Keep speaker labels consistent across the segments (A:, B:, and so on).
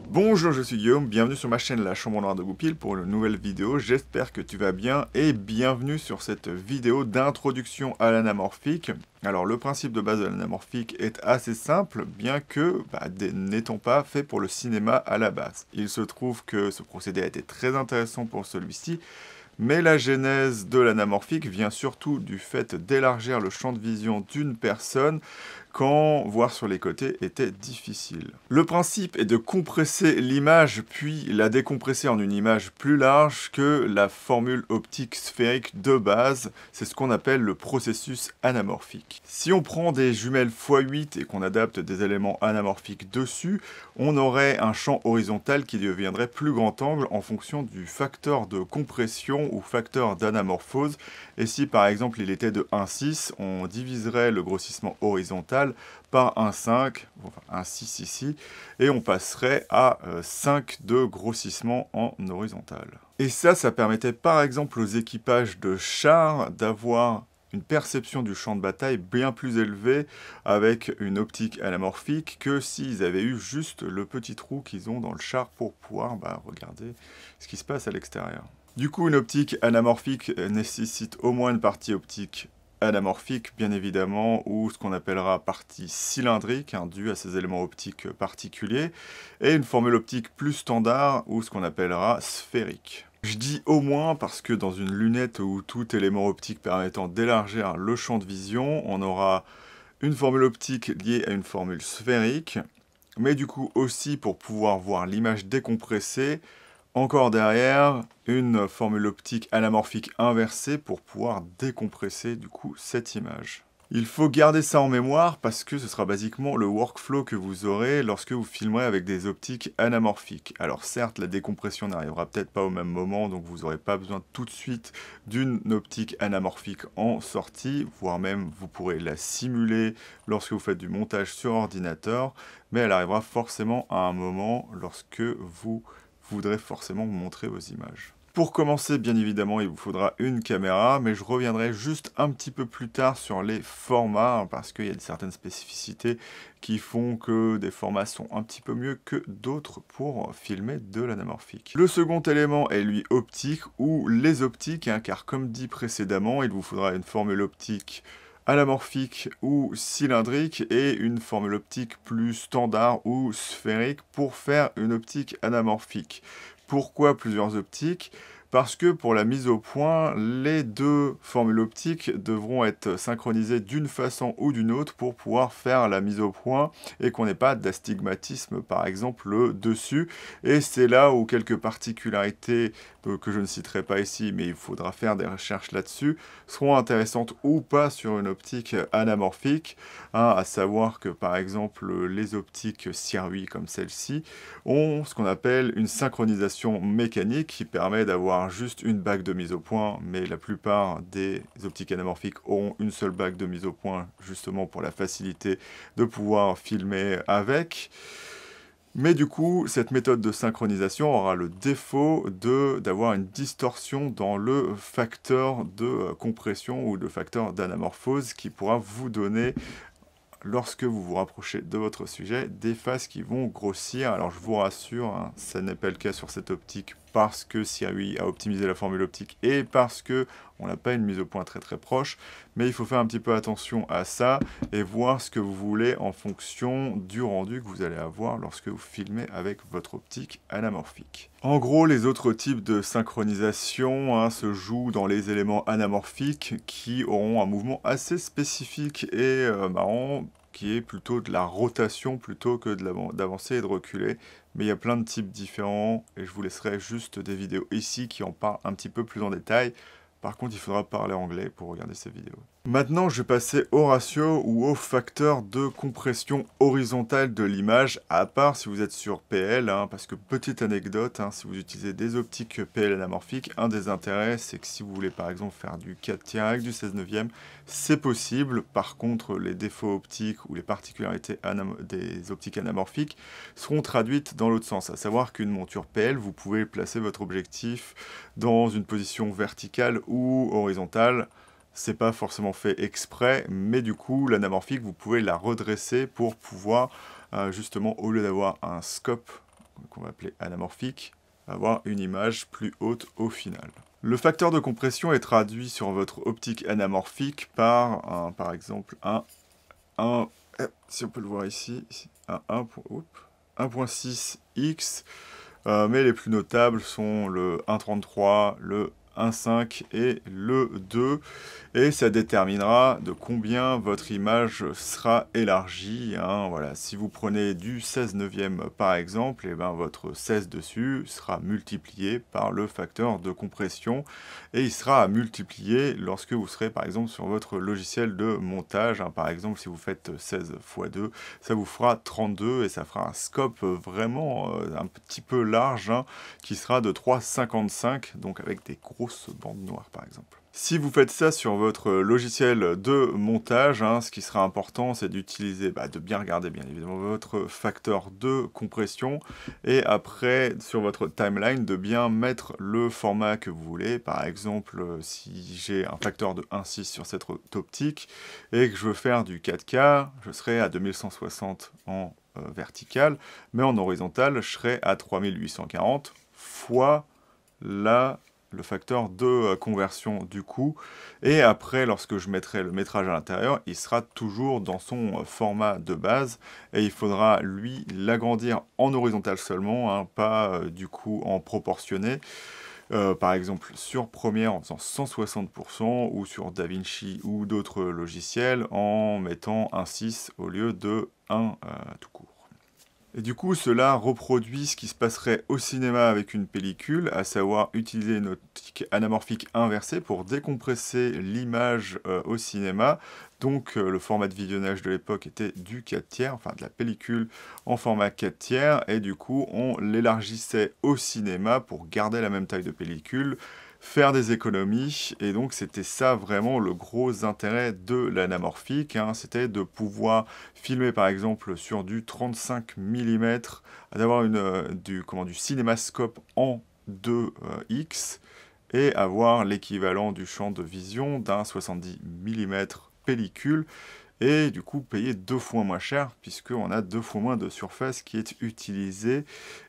A: Bonjour, je suis Guillaume, bienvenue sur ma chaîne La Chambre Noire de Goupil pour une nouvelle vidéo, j'espère que tu vas bien et bienvenue sur cette vidéo d'introduction à l'anamorphique. Alors le principe de base de l'anamorphique est assez simple, bien que n'étant pas fait pour le cinéma à la base. Il se trouve que ce procédé a été très intéressant pour celui-ci, mais la genèse de l'anamorphique vient surtout du fait d'élargir le champ de vision d'une personne quand voir sur les côtés était difficile. Le principe est de compresser l'image puis la décompresser en une image plus large que la formule optique sphérique de base, c'est ce qu'on appelle le processus anamorphique. Si on prend des jumelles x8 et qu'on adapte des éléments anamorphiques dessus, on aurait un champ horizontal qui deviendrait plus grand angle en fonction du facteur de compression ou facteur d'anamorphose, et si par exemple il était de 1,6, on diviserait le grossissement horizontal par 1,5, enfin 1,6 ici, et on passerait à 5 de grossissement en horizontal. Et ça permettait par exemple aux équipages de chars d'avoir une perception du champ de bataille bien plus élevée avec une optique anamorphique que s'ils avaient eu juste le petit trou qu'ils ont dans le char pour pouvoir regarder ce qui se passe à l'extérieur. Du coup, une optique anamorphique nécessite au moins une partie optique anamorphique, bien évidemment, ou ce qu'on appellera partie cylindrique, due à ces éléments optiques particuliers, et une formule optique plus standard, ou ce qu'on appellera sphérique. Je dis au moins parce que dans une lunette ou tout élément optique permettant d'élargir le champ de vision, on aura une formule optique liée à une formule sphérique, mais du coup aussi pour pouvoir voir l'image décompressée, encore derrière, une formule optique anamorphique inversée pour pouvoir décompresser du coup cette image. Il faut garder ça en mémoire parce que ce sera basiquement le workflow que vous aurez lorsque vous filmerez avec des optiques anamorphiques. Alors certes, la décompression n'arrivera peut-être pas au même moment, donc vous n'aurez pas besoin tout de suite d'une optique anamorphique en sortie, voire même vous pourrez la simuler lorsque vous faites du montage sur ordinateur, mais elle arrivera forcément à un moment lorsque vous voudrez forcément vous montrer vos images. Pour commencer, bien évidemment, il vous faudra une caméra, mais je reviendrai juste un petit peu plus tard sur les formats, parce qu'il y a certaines spécificités qui font que des formats sont un petit peu mieux que d'autres pour filmer de l'anamorphique. Le second élément est lui optique, ou les optiques, car comme dit précédemment, il vous faudra une formule optique anamorphique ou cylindrique et une formule optique plus standard ou sphérique pour faire une optique anamorphique. Pourquoi plusieurs optiques ? Parce que pour la mise au point, les deux formules optiques devront être synchronisées d'une façon ou d'une autre pour pouvoir faire la mise au point et qu'on n'ait pas d'astigmatisme par exemple dessus. Et c'est là où quelques particularités que je ne citerai pas ici, mais il faudra faire des recherches là-dessus, seront intéressantes ou pas sur une optique anamorphique, à savoir que par exemple les optiques CIRUI comme celle-ci ont ce qu'on appelle une synchronisation mécanique qui permet d'avoir juste une bague de mise au point, mais la plupart des optiques anamorphiques auront une seule bague de mise au point justement pour la facilité de pouvoir filmer avec. Mais du coup, cette méthode de synchronisation aura le défaut d'avoir une distorsion dans le facteur de compression ou le facteur d'anamorphose qui pourra vous donner, lorsque vous vous rapprochez de votre sujet, des faces qui vont grossir. Alors je vous rassure, ça n'est pas le cas sur cette optique parce que CIRUI a optimisé la formule optique et parce que on n'a pas une mise au point très proche, mais il faut faire un petit peu attention à ça et voir ce que vous voulez en fonction du rendu que vous allez avoir lorsque vous filmez avec votre optique anamorphique. En gros, les autres types de synchronisation se jouent dans les éléments anamorphiques qui auront un mouvement assez spécifique et marrant, qui est plutôt de la rotation plutôt que d'avancer et de reculer. Mais il y a plein de types différents et je vous laisserai juste des vidéos ici qui en parlent un petit peu plus en détail. Par contre, il faudra parler anglais pour regarder ces vidéos. Maintenant, je vais passer au ratio ou au facteur de compression horizontale de l'image, à part si vous êtes sur PL, parce que petite anecdote, si vous utilisez des optiques PL anamorphiques, un des intérêts, c'est que si vous voulez par exemple faire du 4/3 avec du 16/9, c'est possible. Par contre, les défauts optiques ou les particularités des optiques anamorphiques seront traduites dans l'autre sens, à savoir qu'une monture PL, vous pouvez placer votre objectif dans une position verticale ou horizontale. C'est pas forcément fait exprès, mais du coup, l'anamorphique, vous pouvez la redresser pour pouvoir, justement, au lieu d'avoir un scope qu'on va appeler anamorphique, avoir une image plus haute au final. Le facteur de compression est traduit sur votre optique anamorphique par exemple, si on peut le voir ici, un 1.6x, mais les plus notables sont le 1.33, le 1.5 et le 2, et ça déterminera de combien votre image sera élargie, hein. Voilà, si vous prenez du 16 neuvième par exemple, et ben votre 16 dessus sera multiplié par le facteur de compression, et il sera à multiplier lorsque vous serez par exemple sur votre logiciel de montage, hein. Par exemple, si vous faites 16 x 2, ça vous fera 32, et ça fera un scope vraiment un petit peu large, hein, qui sera de 3,55, donc avec des grosses bandes noires par exemple. Si vous faites ça sur votre logiciel de montage, hein, ce qui sera important, c'est d'utiliser, de bien regarder bien évidemment votre facteur de compression, et après sur votre timeline de bien mettre le format que vous voulez. Par exemple, si j'ai un facteur de 1.6 sur cette optique et que je veux faire du 4K, je serai à 2160 en vertical, mais en horizontal, je serai à 3840 fois le facteur de conversion du coup, et après lorsque je mettrai le métrage à l'intérieur, il sera toujours dans son format de base, et il faudra lui l'agrandir en horizontal seulement, hein, pas du coup en proportionné. Par exemple sur Premiere en faisant 160%, ou sur DaVinci ou d'autres logiciels en mettant un 6 au lieu de 1 tout court. Et du coup, cela reproduit ce qui se passerait au cinéma avec une pellicule, à savoir utiliser une optique anamorphique inversée pour décompresser l'image au cinéma. Donc le format de visionnage de l'époque était du 4/3, enfin de la pellicule en format 4/3, et du coup on l'élargissait au cinéma pour garder la même taille de pellicule, faire des économies, et donc c'était ça vraiment le gros intérêt de l'anamorphique, hein, c'était de pouvoir filmer par exemple sur du 35 mm, d'avoir du cinémascope en 2x, et avoir l'équivalent du champ de vision d'un 70 mm pellicule, et du coup payer 2 fois moins cher, puisqu'on a 2 fois moins de surface qui est utilisée,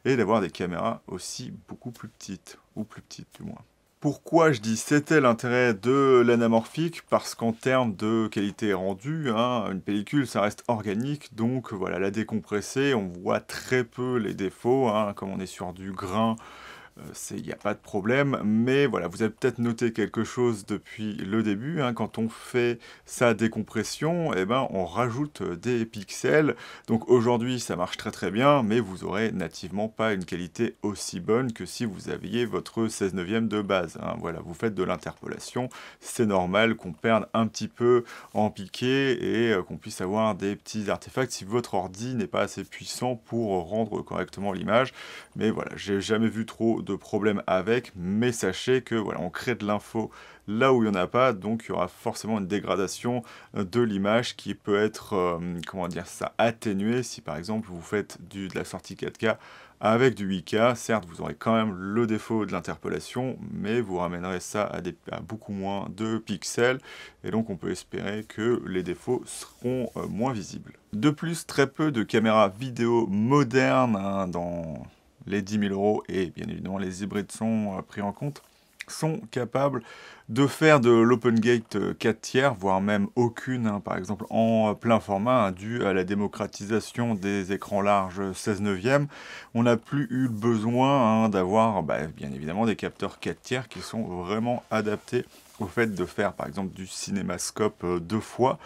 A: et d'avoir des caméras aussi beaucoup plus petites, ou plus petites du moins. Pourquoi je dis c'était l'intérêt de l'anamorphique? Parce qu'en termes de qualité rendue, hein, une pellicule ça reste organique, donc voilà, la décompresser, on voit très peu les défauts, hein, comme on est sur du grain. Il n'y a pas de problème, mais voilà, vous avez peut-être noté quelque chose depuis le début, hein, quand on fait sa décompression, eh ben, on rajoute des pixels. Donc aujourd'hui, ça marche très très bien, mais vous aurez nativement pas une qualité aussi bonne que si vous aviez votre 16 neuvième de base, hein. Voilà, vous faites de l'interpolation, c'est normal qu'on perde un petit peu en piqué, et qu'on puisse avoir des petits artefacts si votre ordi n'est pas assez puissant pour rendre correctement l'image. Mais voilà, j'ai jamais vu trop de problèmes avec, mais sachez que voilà, on crée de l'info là où il n'y en a pas, donc il y aura forcément une dégradation de l'image qui peut être, atténuée si par exemple vous faites de la sortie 4K avec du 8K. Certes, vous aurez quand même le défaut de l'interpolation, mais vous ramènerez ça à beaucoup moins de pixels, et donc on peut espérer que les défauts seront moins visibles. De plus, très peu de caméras vidéo modernes, hein, dans les 10 000 €, et bien évidemment les hybrides sont pris en compte, sont capables de faire de l'open gate 4/3, voire même aucune, hein, par exemple en plein format, hein, dû à la démocratisation des écrans larges 16 neuvième. On n'a plus eu le besoin, hein, d'avoir bien évidemment des capteurs 4/3 qui sont vraiment adaptés au fait de faire par exemple du cinémascope 2 fois.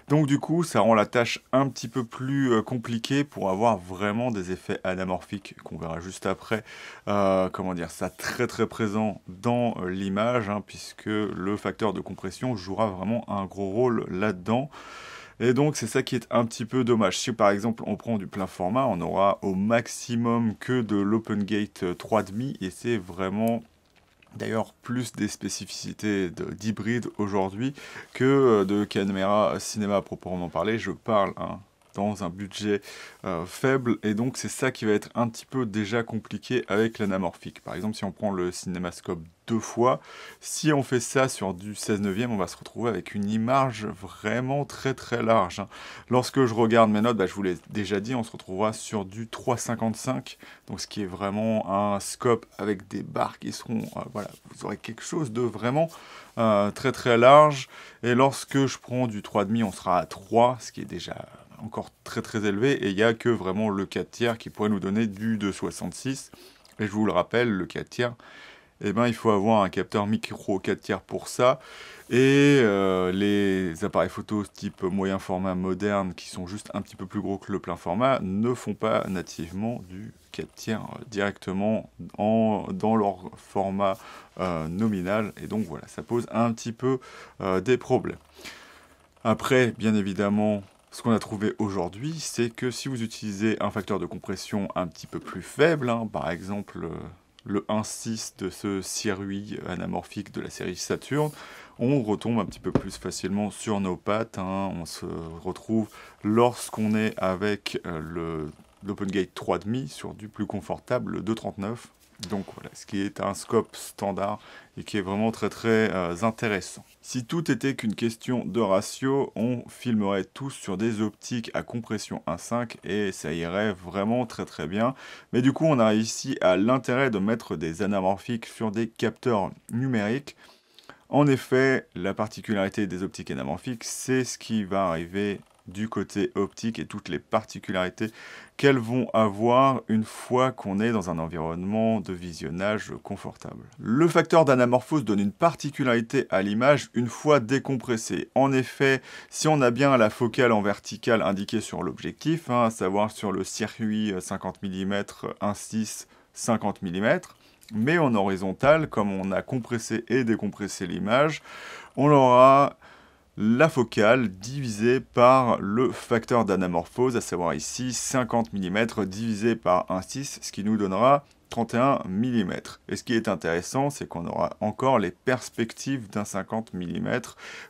A: Donc du coup, ça rend la tâche un petit peu plus compliquée pour avoir vraiment des effets anamorphiques qu'on verra juste après. Ça très très présent dans l'image, hein, puisque le facteur de compression jouera vraiment un gros rôle là-dedans. Et donc c'est ça qui est un petit peu dommage. Si par exemple on prend du plein format, on aura au maximum que de l'open gate 3,5, et c'est vraiment d'ailleurs plus des spécificités d'hybride aujourd'hui que de caméra cinéma à proprement parler. Je parle, hein, dans un budget faible, et donc c'est ça qui va être un petit peu déjà compliqué avec l'anamorphique. Par exemple, si on prend le cinémascope 2 fois, si on fait ça sur du 16/9, on va se retrouver avec une image vraiment très très large, hein. Lorsque je regarde mes notes, je vous l'ai déjà dit, on se retrouvera sur du 3,55, donc ce qui est vraiment un scope avec des barres qui seront, voilà, vous aurez quelque chose de vraiment très très large. Et lorsque je prends du 3,5, on sera à 3, ce qui est déjà encore très très élevé, et il n'y a que vraiment le 4 tiers qui pourrait nous donner du 2,66. Et je vous le rappelle, le 4 tiers, il faut avoir un capteur micro 4 tiers pour ça. Et les appareils photo type moyen format moderne, qui sont juste un petit peu plus gros que le plein format, ne font pas nativement du 4 tiers directement dans leur format nominal. Et donc voilà, ça pose un petit peu des problèmes. Après, bien évidemment, ce qu'on a trouvé aujourd'hui, c'est que si vous utilisez un facteur de compression un petit peu plus faible, hein, par exemple le 1.6 de ce circuit anamorphique de la série Saturn, on retombe un petit peu plus facilement sur nos pattes, hein. On se retrouve lorsqu'on est avec l'OpenGate 3.5 sur du plus confortable 2.39. Donc voilà, ce qui est un scope standard et qui est vraiment très très intéressant. Si tout était qu'une question de ratio, on filmerait tous sur des optiques à compression 1.5 et ça irait vraiment très très bien. Mais du coup, on a ici à l'intérêt de mettre des anamorphiques sur des capteurs numériques. En effet, la particularité des optiques anamorphiques, c'est ce qui va arriver du côté optique et toutes les particularités qu'elles vont avoir une fois qu'on est dans un environnement de visionnage confortable. Le facteur d'anamorphose donne une particularité à l'image une fois décompressée. En effet, si on a bien la focale en verticale indiquée sur l'objectif, hein, à savoir sur le circuit 50 mm, 1.6, 50 mm, mais en horizontal, comme on a compressé et décompressé l'image, on aura la focale divisée par le facteur d'anamorphose, à savoir ici 50 mm divisé par 1,6, ce qui nous donnera 31 mm. Et ce qui est intéressant, c'est qu'on aura encore les perspectives d'un 50 mm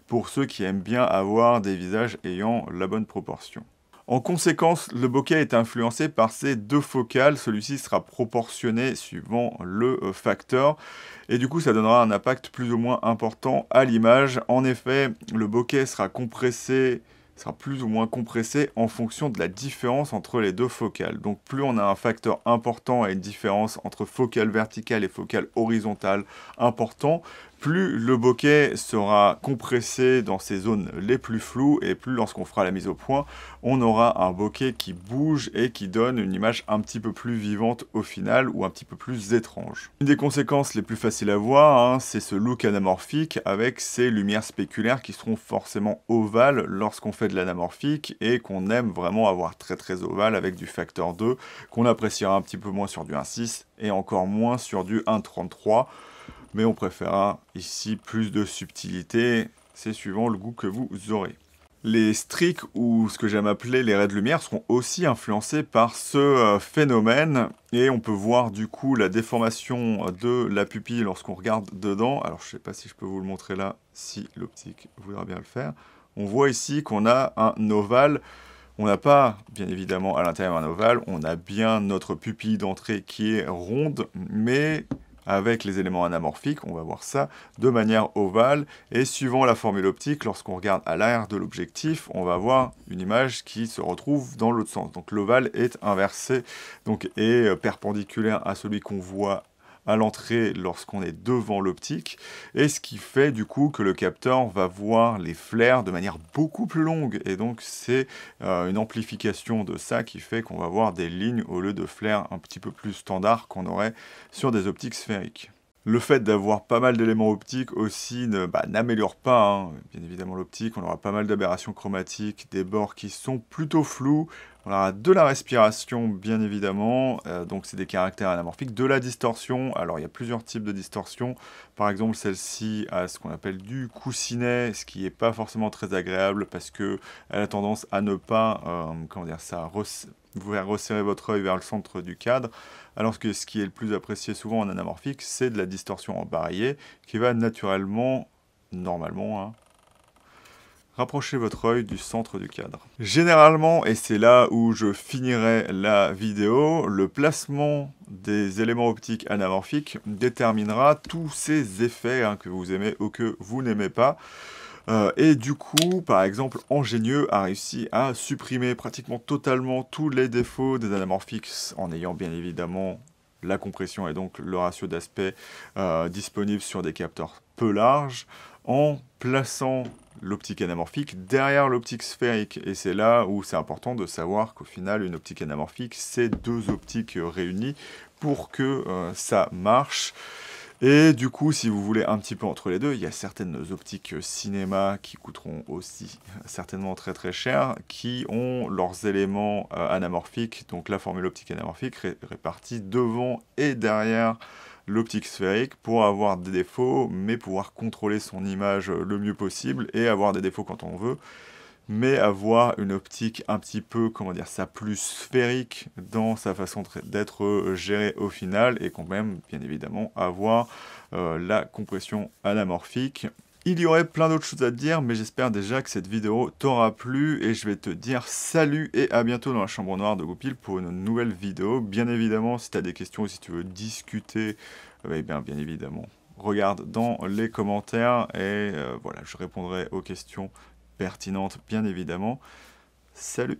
A: pour ceux qui aiment bien avoir des visages ayant la bonne proportion. En conséquence, le bokeh est influencé par ces deux focales. Celui-ci sera proportionné suivant le facteur. Et du coup, ça donnera un impact plus ou moins important à l'image. En effet, le bokeh sera plus ou moins compressé en fonction de la différence entre les deux focales. Donc plus on a un facteur important et une différence entre focale verticale et focale horizontale important, plus le bokeh sera compressé dans ces zones les plus floues, et plus lorsqu'on fera la mise au point, on aura un bokeh qui bouge et qui donne une image un petit peu plus vivante au final, ou un petit peu plus étrange. Une des conséquences les plus faciles à voir, hein, c'est ce look anamorphique avec ces lumières spéculaires qui seront forcément ovales lorsqu'on fait de l'anamorphique, et qu'on aime vraiment avoir très très ovale avec du facteur 2, qu'on appréciera un petit peu moins sur du 1.6 et encore moins sur du 1.33. Mais on préférera ici plus de subtilité, c'est suivant le goût que vous aurez. Les streaks, ou ce que j'aime appeler les raies de lumière, seront aussi influencés par ce phénomène, et on peut voir du coup la déformation de la pupille lorsqu'on regarde dedans. Alors je ne sais pas si je peux vous le montrer là, si l'optique voudra bien le faire. On voit ici qu'on a un ovale. On n'a pas, bien évidemment, à l'intérieur un ovale, on a bien notre pupille d'entrée qui est ronde, mais avec les éléments anamorphiques, on va voir ça de manière ovale, et suivant la formule optique, lorsqu'on regarde à l'arrière de l'objectif, on va avoir une image qui se retrouve dans l'autre sens. Donc l'ovale est inversé, donc est perpendiculaire à celui qu'on voit à l'entrée lorsqu'on est devant l'optique, et ce qui fait du coup que le capteur va voir les flares de manière beaucoup plus longue, et donc c'est une amplification de ça qui fait qu'on va voir des lignes au lieu de flares un petit peu plus standard qu'on aurait sur des optiques sphériques. Le fait d'avoir pas mal d'éléments optiques aussi n'améliore pas, hein, bien évidemment, l'optique. On aura pas mal d'aberrations chromatiques, des bords qui sont plutôt flous. On aura de la respiration, bien évidemment, donc c'est des caractères anamorphiques. De la distorsion, alors il y a plusieurs types de distorsion. Par exemple, celle-ci a ce qu'on appelle du coussinet, ce qui n'est pas forcément très agréable parce qu'elle a tendance à ne pas, vous faire resserrer votre œil vers le centre du cadre, alors que ce qui est le plus apprécié souvent en anamorphique, c'est de la distorsion en barillet, qui va naturellement, normalement, hein, rapprochez votre œil du centre du cadre. Généralement, et c'est là où je finirai la vidéo, le placement des éléments optiques anamorphiques déterminera tous ces effets hein, que vous aimez ou que vous n'aimez pas. Et du coup, par exemple, Ingenieux a réussi à supprimer pratiquement totalement tous les défauts des anamorphiques en ayant bien évidemment la compression et donc le ratio d'aspect disponible sur des capteurs peu larges, en plaçant l'optique anamorphique derrière l'optique sphérique. Et c'est là où c'est important de savoir qu'au final, une optique anamorphique, c'est deux optiques réunies pour que ça marche. Et du coup, si vous voulez un petit peu entre les deux, il y a certaines optiques cinéma qui coûteront aussi certainement très très cher, qui ont leurs éléments anamorphiques, donc la formule optique anamorphique répartie devant et derrière l'optique sphérique pour avoir des défauts, mais pouvoir contrôler son image le mieux possible et avoir des défauts quand on veut, mais avoir une optique un petit peu, comment dire ça, plus sphérique dans sa façon d'être gérée au final, et quand même, bien évidemment, avoir la compression anamorphique. Il y aurait plein d'autres choses à te dire, mais j'espère déjà que cette vidéo t'aura plu, et je vais te dire salut et à bientôt dans la chambre noire de Goupil pour une nouvelle vidéo. Bien évidemment, si tu as des questions ou si tu veux discuter, bien évidemment, regarde dans les commentaires, et voilà, je répondrai aux questions pertinente, bien évidemment. Salut!